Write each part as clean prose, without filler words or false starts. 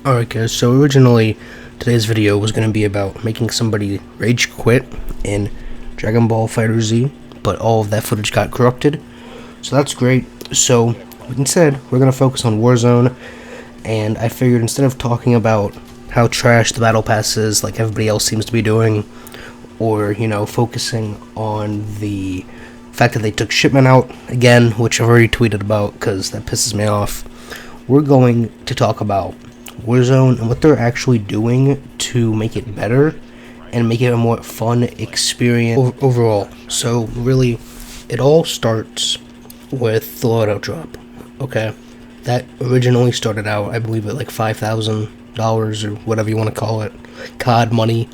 Alright guys, so originally today's video was going to be about making somebody rage quit in Dragon Ball FighterZ, but all of that footage got corrupted, so that's great. So instead we're going to focus on Warzone, and I figured instead of talking about how trash the battle pass is like everybody else seems to be doing, or focusing on the fact that they took shipment out again, which I've already tweeted about because that pisses me off, we're going to talk about Warzone and what they're actually doing to make it better and make it a more fun experience overall. So really, it all starts with the loadout drop. Okay, that originally started out, I believe, at like $5,000 or whatever you want to call it, COD money.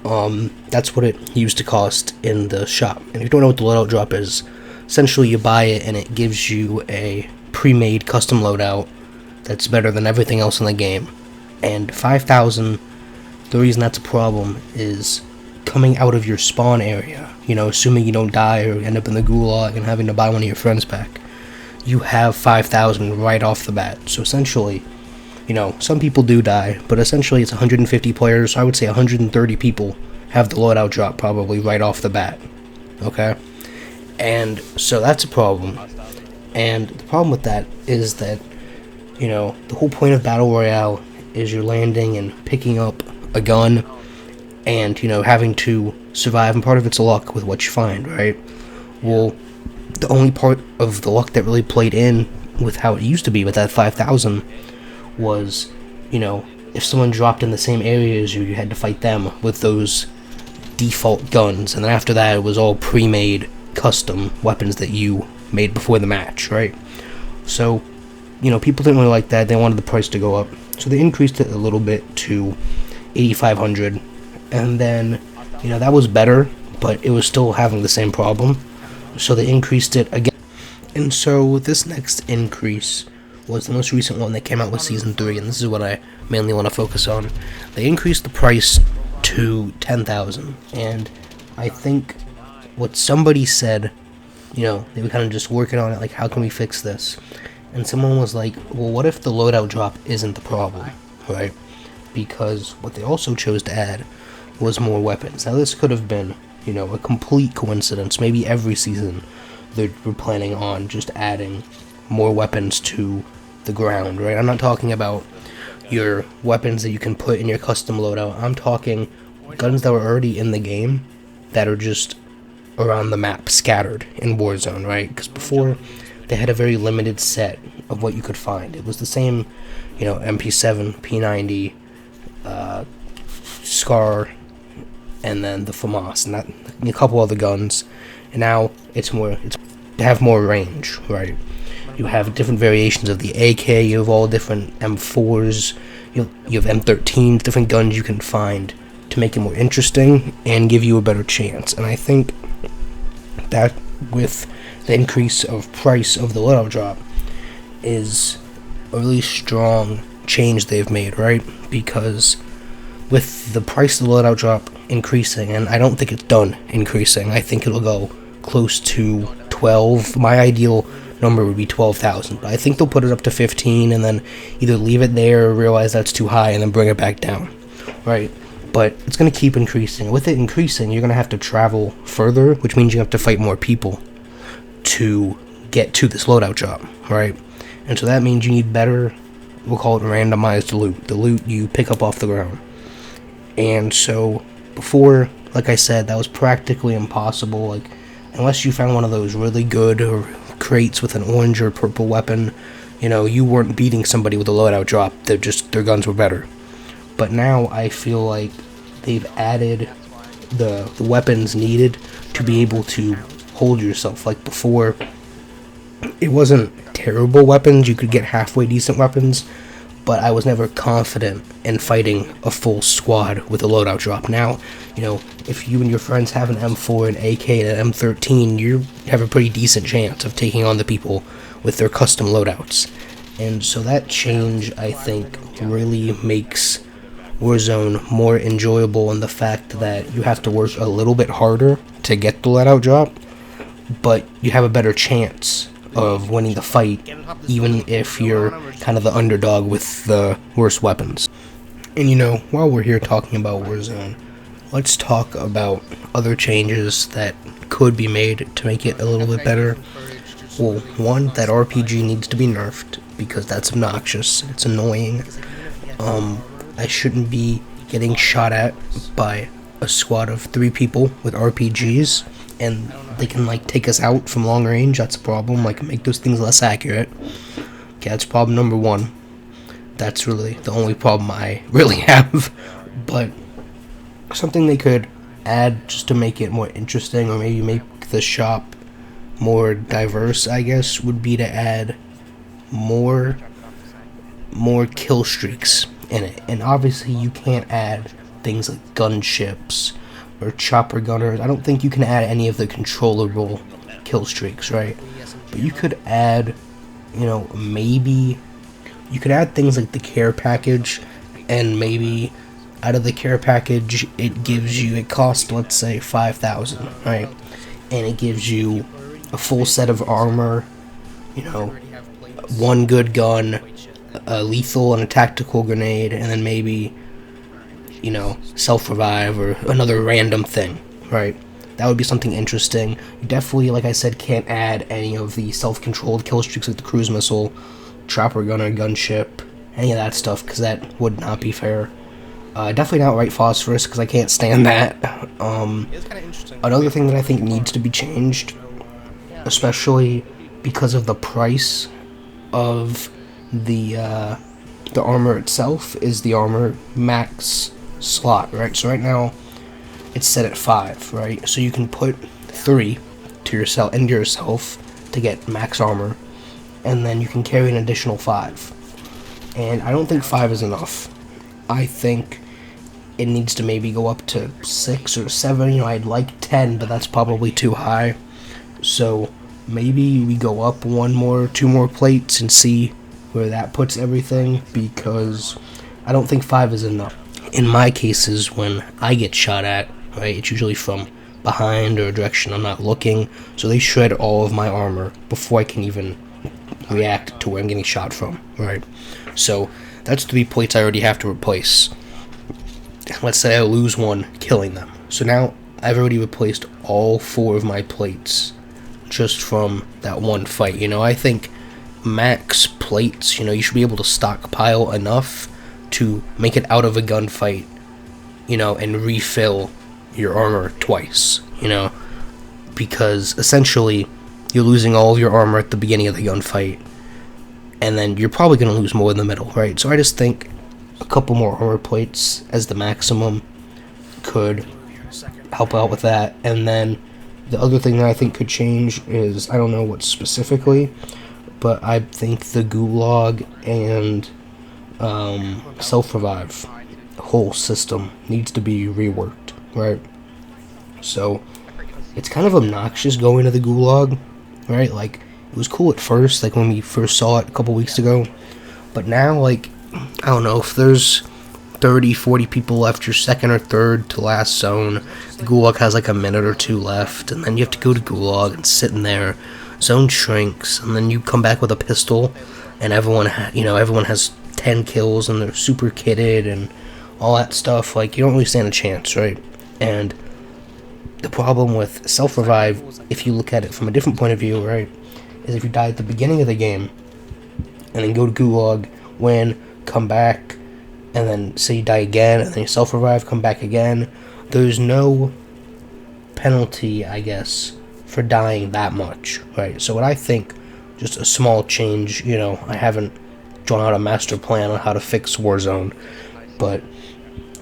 That's what it used to cost in the shop. And if you don't know what the loadout drop is, essentially you buy it and it gives you a pre-made custom loadout that's better than everything else in the game. And 5,000, the reason that's a problem is coming out of your spawn area, assuming you don't die or end up in the gulag and having to buy one of your friends back, you have 5,000 right off the bat. So essentially, some people do die, but essentially it's 150 players, so I would say 130 people have the loadout drop probably right off the bat, okay? And so that's a problem. And the problem with that is that the whole point of Battle Royale is you're landing and picking up a gun and, having to survive, and part of it's luck with what you find, right? Well, the only part of the luck that really played in with how it used to be with that 5,000 was, if someone dropped in the same area as you, you had to fight them with those default guns, and then after that it was all pre-made custom weapons that you made before the match, right? So people didn't really like that. They wanted the price to go up, so they increased it a little bit to 8,500, and then that was better, but it was still having the same problem, so they increased it again. And so this next increase was the most recent one that came out with Season 3, and this is what I mainly want to focus on. They increased the price to 10,000, and I think what somebody said, they were kind of just working on it, like, how can we fix this? And someone was like, well, what if the loadout drop isn't the problem, right? Because what they also chose to add was more weapons. Now, this could have been, a complete coincidence. Maybe every season they were planning on just adding more weapons to the ground, right? I'm not talking about your weapons that you can put in your custom loadout. I'm talking guns that were already in the game that are just around the map, scattered in Warzone, right? Because before, they had a very limited set of what you could find. It was the same, MP7, P90, SCAR, and then the FAMAS, and a couple other guns. And now it's to have more range, right? You have different variations of the AK, you have all different M4s, you have M13s, different guns you can find to make it more interesting and give you a better chance. And I think that with the increase of price of the loadout drop is a really strong change they've made, right? Because with the price of the loadout drop increasing, and I don't think it's done increasing, I think it'll go close to 12. My ideal number would be 12,000, but I think they'll put it up to 15 and then either leave it there or realize that's too high and then bring it back down, right? But it's going to keep increasing. With it increasing, you're going to have to travel further, which means you have to fight more people to get to this loadout drop, right? And so that means you need better, we'll call it randomized loot, the loot you pick up off the ground. And so before, like I said, that was practically impossible. Like, unless you found one of those really good or crates with an orange or purple weapon, you weren't beating somebody with a loadout drop. Their guns were better. But now I feel like they've added the weapons needed to be able to hold yourself. Like before, it wasn't terrible weapons. You could get halfway decent weapons, but I was never confident in fighting a full squad with a loadout drop. Now, if you and your friends have an M4, an AK, and an M13, you have a pretty decent chance of taking on the people with their custom loadouts. And so that change, I think, really makes Warzone more enjoyable in the fact that you have to work a little bit harder to get the loadout drop, but you have a better chance of winning the fight, even if you're kind of the underdog with the worst weapons. And you know, while we're here talking about Warzone, let's talk about other changes that could be made to make it a little bit better. Well, one, that RPG needs to be nerfed, because that's obnoxious, it's annoying. I shouldn't be getting shot at by a squad of 3 people with RPGs, and they can, like, take us out from long range. That's a problem. Like, make those things less accurate. Okay, that's problem number 1. That's really the only problem I really have. But something they could add just to make it more interesting, or maybe make the shop more diverse, I guess, would be to add more kill streaks in it. And obviously you can't add things like gunships or chopper gunners. I don't think you can add any of the controllable kill streaks, right? But you could add, you know, maybe you could add things like the care package, and maybe out of the care package it costs, let's say, 5,000, right? And it gives you a full set of armor, you know, 1 good gun, a lethal and a tactical grenade, and then maybe, you know, self-revive or another random thing, right? That would be something interesting. You definitely, like I said, can't add any of the self-controlled kill streaks like the cruise missile, chopper gunner, gunship, any of that stuff, because that would not be fair. Definitely not right phosphorus, because I can't stand that. Another thing that I think needs to be changed, especially because of the price of the armor itself, is the armor max slot, right? So right now it's set at 5, right? So you can put 3 to yourself into yourself to get max armor, and then you can carry an additional 5. And I don't think 5 is enough. I think it needs to maybe go up to 6 or 7. You know, I'd like 10, but that's probably too high. So maybe we go up 1 more, 2 more plates and see where that puts everything, because I don't think 5 is enough. In my cases, when I get shot at, right, it's usually from behind or a direction I'm not looking, so they shred all of my armor before I can even react to where I'm getting shot from, right? So that's 3 plates I already have to replace. Let's say I lose 1 killing them. So now I've already replaced all 4 of my plates just from that 1 fight. You know, I think max plates, you know, you should be able to stockpile enough to make it out of a gunfight, you know, and refill your armor twice, you know, because essentially you're losing all of your armor at the beginning of the gunfight, and then you're probably going to lose more in the middle, right? So I just think a couple more armor plates as the maximum could help out with that. And then the other thing that I think could change is, I don't know what specifically, but I think the gulag and self-revive whole system needs to be reworked, right? So it's kind of obnoxious going to the gulag, right? Like, it was cool at first, like when we first saw it a couple weeks ago, but now, like, I don't know, if there's 30, 40 people left, your second or third to last zone, the gulag has like a minute or 2 left, and then you have to go to gulag and sit in there, zone shrinks, and then you come back with a pistol, and everyone has 10 kills, and they're super kitted, and all that stuff. Like, you don't really stand a chance, right? And the problem with self-revive, if you look at it from a different point of view, right, is if you die at the beginning of the game, and then go to gulag, win, come back, and then say you die again, and then you self-revive, come back again, there's no penalty, I guess, for dying that much, right? So what I think, just a small change, you know, I haven't drawn out a master plan on how to fix Warzone, but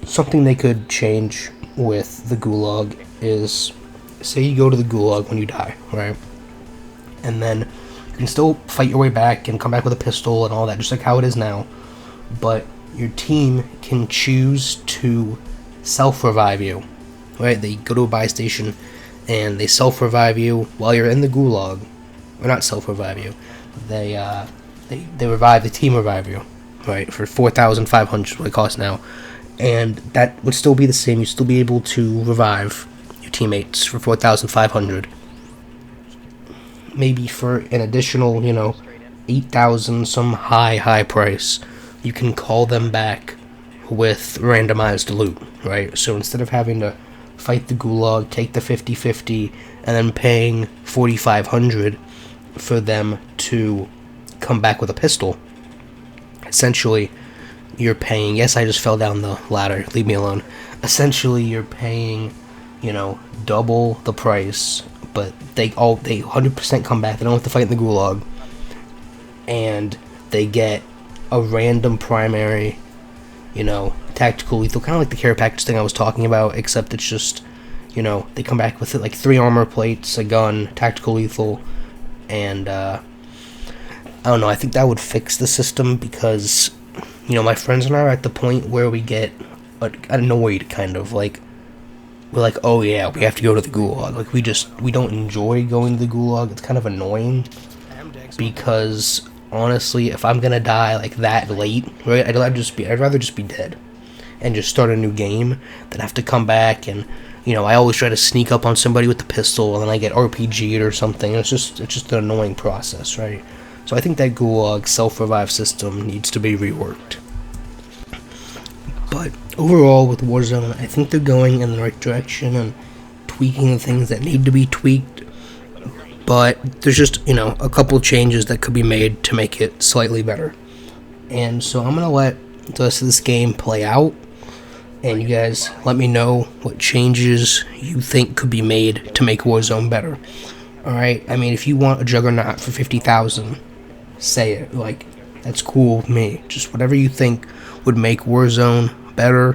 something they could change with the gulag is, say you go to the gulag when you die, right? And then you can still fight your way back and come back with a pistol and all that, just like how it is now, but your team can choose to self-revive you, right? They go to a buy station and they self-revive you while you're in the gulag, or not self-revive you, they revive, the team revive you, right, for 4,500 what it costs now, and that would still be the same. You'd still be able to revive your teammates for 4,500, maybe for an additional, 8,000, some high price, you can call them back with randomized loot, right? So instead of having to fight the gulag, take the 50-50, and then paying 4,500 for them to come back with a pistol, essentially you're paying, yes, I just fell down the ladder, leave me alone. Essentially you're paying, double the price, but they 100% come back. They don't have to fight in the gulag, and they get a random primary, tactical lethal, kind of like the care package thing I was talking about, except it's just, they come back with it like 3 armor plates, a gun, tactical lethal, and I don't know, I think that would fix the system, because my friends and I are at the point where we get annoyed, kind of like, we're like, oh yeah, we have to go to the gulag. Like, we don't enjoy going to the gulag. It's kind of annoying, because honestly, if I'm gonna die like that late, right, I'd rather just be dead and just start a new game than have to come back. And I always try to sneak up on somebody with the pistol, and then I get RPG'd or something. It's just an annoying process, right? So I think that gulag self-revive system needs to be reworked. But overall, with Warzone, I think they're going in the right direction and tweaking the things that need to be tweaked. But there's just, a couple changes that could be made to make it slightly better. And so I'm going to let the rest of this game play out, and you guys let me know what changes you think could be made to make Warzone better. Alright, I mean, if you want a Juggernaut for 50,000, say it. Like, that's cool with me. Just whatever you think would make Warzone better,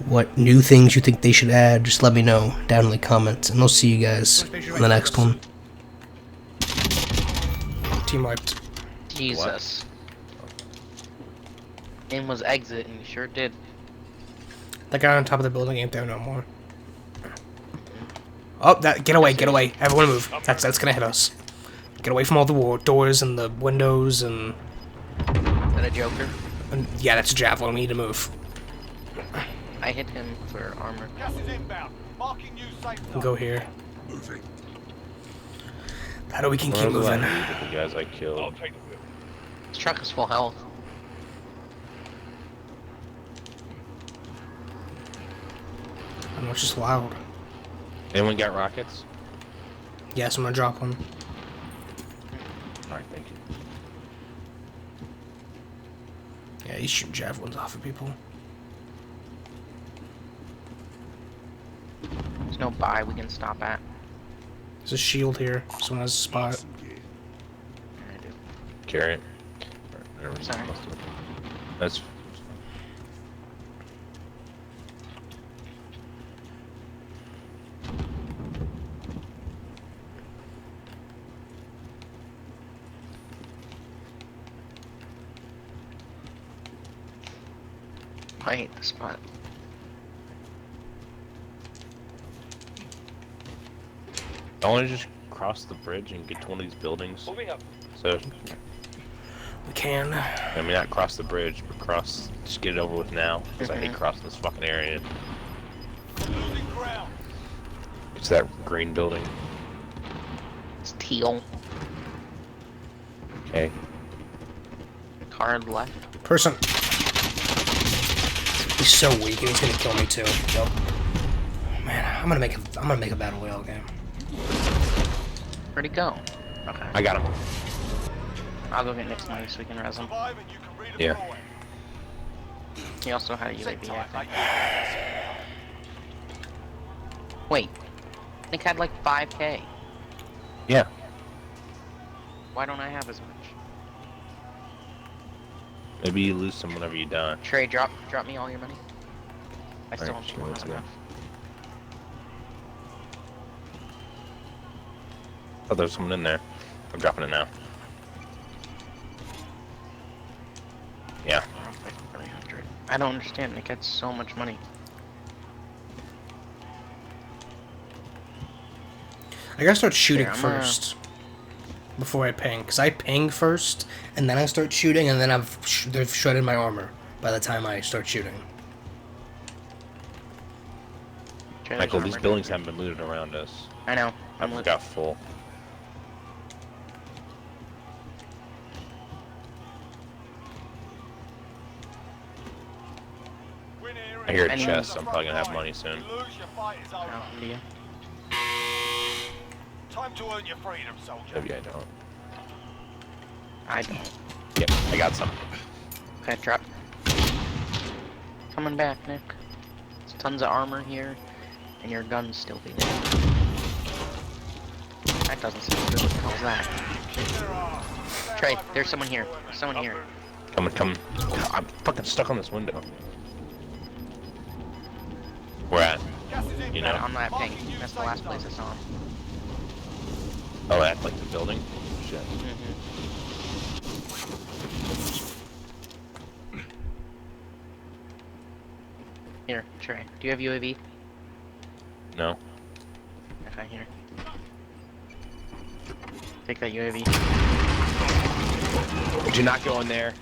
what new things you think they should add, just let me know down in the comments, and I'll see you guys on the next one. Team wiped. Jesus. Name was exit, and you sure did. That guy on top of the building ain't there no more. Oh, get away, everyone move. That's gonna hit us. Get away from all the doors and the windows and... Is that a Joker? Yeah, that's a javelin. We need to move. I hit him for armor. We'll go here. How do we can keep moving? The guys I killed. This truck is full health. I know, it's just loud. Anyone got rockets? Yes, I'm gonna drop one. Alright, thank you. Yeah, he's shooting javelins off of people. There's no buy we can stop at. There's a shield here. Someone has a spot. I do. Carry it. Sorry. That's... I hate this spot. I want to just cross the bridge and get to one of these buildings. So, We can. I mean, not cross the bridge, but just get it over with now. Because I hate crossing this fucking area. It's that green building. It's teal. Okay. Card left. Person. He's so weak, and he's gonna kill me too. Yep. Man, I'm gonna make a battle royale game. Where'd he go? Okay. I got him. I'll go get Nick's money so we can res him. Yeah. He also had a UAV, I think. Wait. Nick had like 5k. Yeah. Why don't I have as much? Maybe you lose some whenever you die. Trey, drop me all your money. I still Alright, don't sure, let's have go. enough. Oh, there's someone in there. I'm dropping it now. Yeah. 300. I don't understand. Nick had so much money. I gotta start shooting Here, first before I ping, because I ping first, and then I start shooting, and then they've shredded my armor by the time I start shooting. Trey, Michael, there's these armor. buildings haven't been looted around us. I know. I've got full. I hear a Any- chest, so I'm probably gonna have money soon. No, do you? Time to earn your freedom, soldier. Maybe I don't. I don't. Yep, I got some. Okay, drop. Coming back, Nick. There's tons of armor here, and your gun's still being there. That doesn't sound good. What the hell's that? Trey, there's someone here. There's someone here. Coming. I'm fucking stuck on this window. Where at? You know? On that ping. That's the last place I saw him. Oh, at like the building? Shit. Here, Trey. Do you have UAV? No. Okay, here. Take that UAV. Would you not go in there?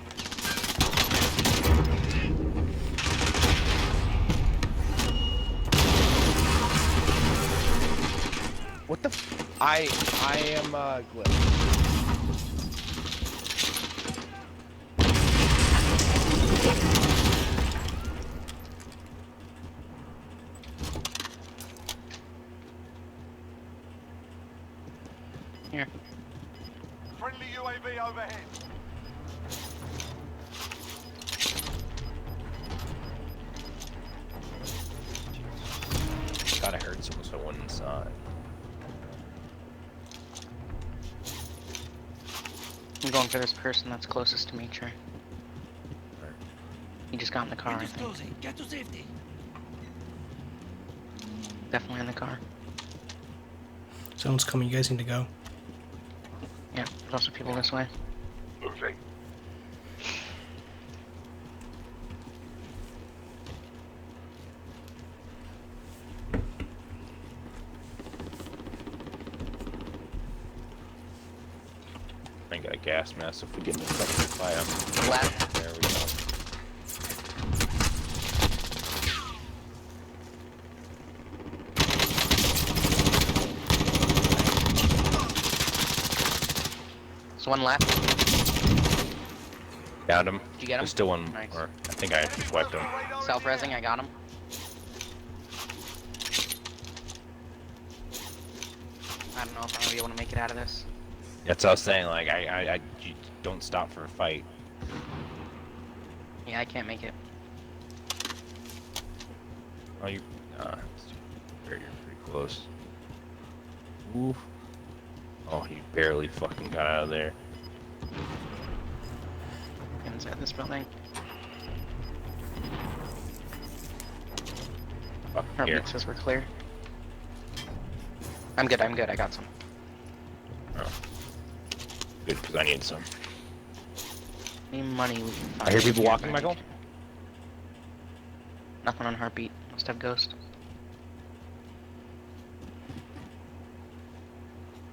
What the f- I am glitch. Here. Friendly UAV overhead. God, I heard someone, so I went inside. I'm going for this person that's closest to me, Trey. He just got in the car, I think. Get to safety. Definitely in the car. Someone's coming. You guys need to go. Yeah, there's also people this way. Moving. I got a gas mask if we get in the fucking fire. Left. There we go. There's one left. Got him. Did you get him? There's still one Nice. more. I think I swept him. Self-resing, I got him. I don't know if I'm gonna be able to make it out of this. That's what I was saying, like, you don't stop for a fight. Yeah, I can't make it. Oh, you're pretty close. Ooh. Oh, he barely fucking got out of there. Inside this building. Fuck, Our here. mixes were clear. I'm good, I got some. Oh. Good, because I need some. Any money we can find. I hear people here, walking, but I Michael. need- Nothing on heartbeat. Must have ghost.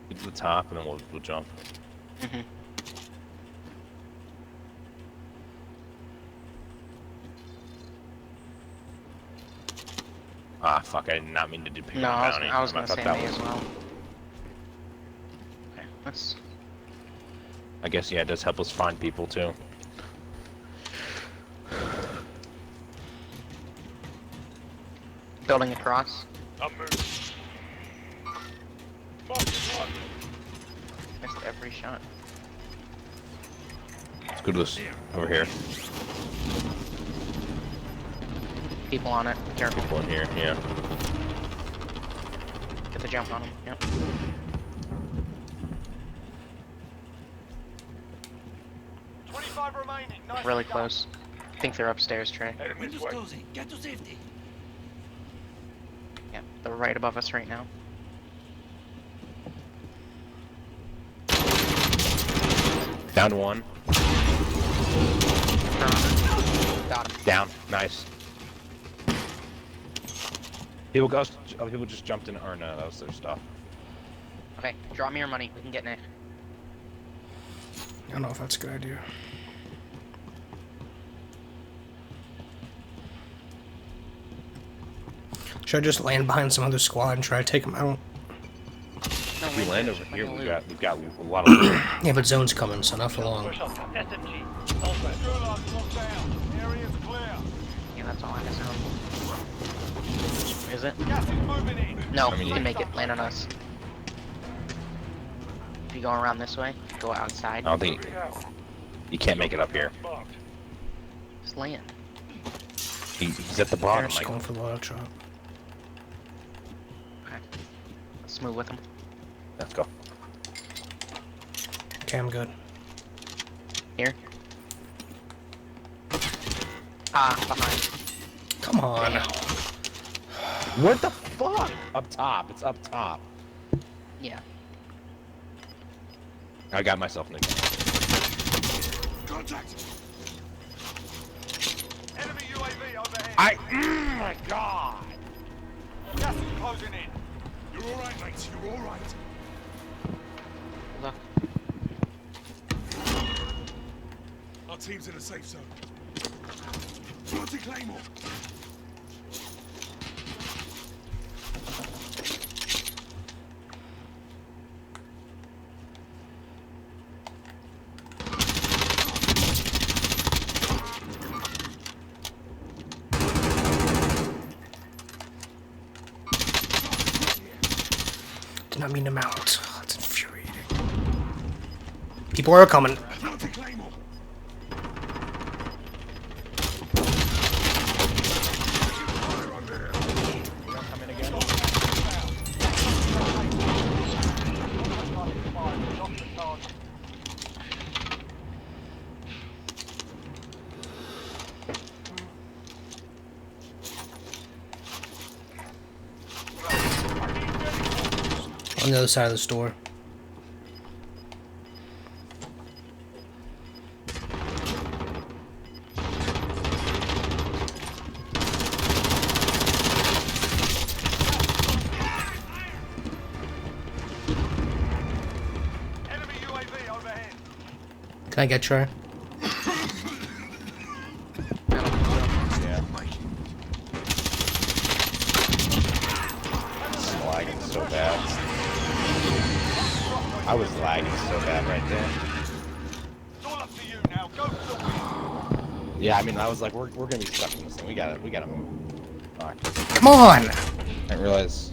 Get to the top, and then we'll jump. Mm-hmm. Ah, fuck, I did not mean to do pick No, up bounty. I was I gonna thought say that me was- as well. Okay, let's. I guess, yeah, it does help us find people, too. Building across. I'm moving. Missed every shot. Let's go to this over here. People on it. Careful. People in here, yeah. Get the jump on them. Yep. Remaining. Nice Really done. close. I think they're upstairs, Trey. Enemies way. closing. Get to safety. Yeah, they're right above us right now. Down one. Got him. Down. Nice. People people just jumped in, or no, that was their stuff. Okay, draw me your money. We can get Nick. I don't know if that's a good idea. Should I just land behind some other squad and try to take them out? No, If we wait, land there's over plenty here, of we've loot. got a lot of loot. Yeah, but zone's coming, so not for long. Push up. SMG. Gulag locked down. Area's clear. Yeah, That's all I know. Is it? Gas is moving in. No, I mean, you yeah. can make it land on us. If you go around this way, go outside. I don't think you can't make it up here. Just land. He's at the bottom. Just Like, going for the auto drop. Okay. Let's move with him. let's go. Okay, I'm good. Here. Ah, behind. Come on. What the fuck? Up top. It's up top. Yeah. I got myself nicked. Contact. Enemy UAV overhead. Oh my god. Gas is closing in. You're all right, mate. You're all right. Look. Our team's in a safe zone. Planting Claymore. Did not mean to mount. Oh, that's infuriating. People are coming. Planting Claymore. On the other side of the store. Enemy UAV overhead. Can I get Trey? Yeah. It's lagging so bad. I was lagging so bad right there. It's all up to you now. Go for the win. Yeah, I mean, I was like, we're gonna be stuck in this thing. We gotta move. Fuck. Come on! I didn't realize